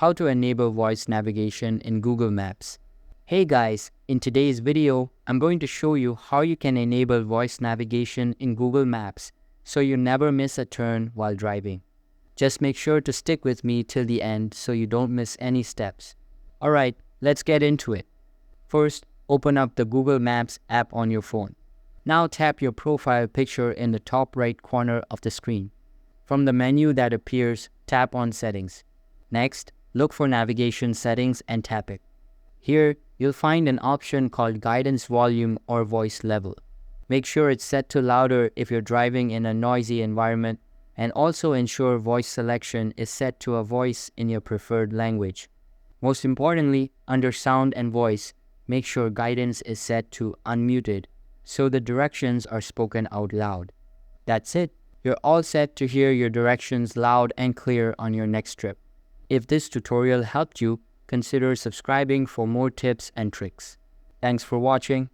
how to enable voice navigation in Google Maps. Hey guys, in today's video, I'm going to show you how you can enable voice navigation in Google Maps so you never miss a turn while driving. Just make sure to stick with me till the end so you don't miss any steps. Alright, let's get into it. First, open up the Google Maps app on your phone. Now tap your profile picture in the top right corner of the screen. From the menu that appears, tap on Settings. Next, look for Navigation Settings and tap it. Here, you'll find an option called Guidance Volume or Voice Level. Make sure it's set to louder if you're driving in a noisy environment, and also ensure voice selection is set to a voice in your preferred language. Most importantly, under Sound and Voice, make sure guidance is set to unmuted so the directions are spoken out loud. That's it. You're all set to hear your directions loud and clear on your next trip. If this tutorial helped you, consider subscribing for more tips and tricks. Thanks for watching.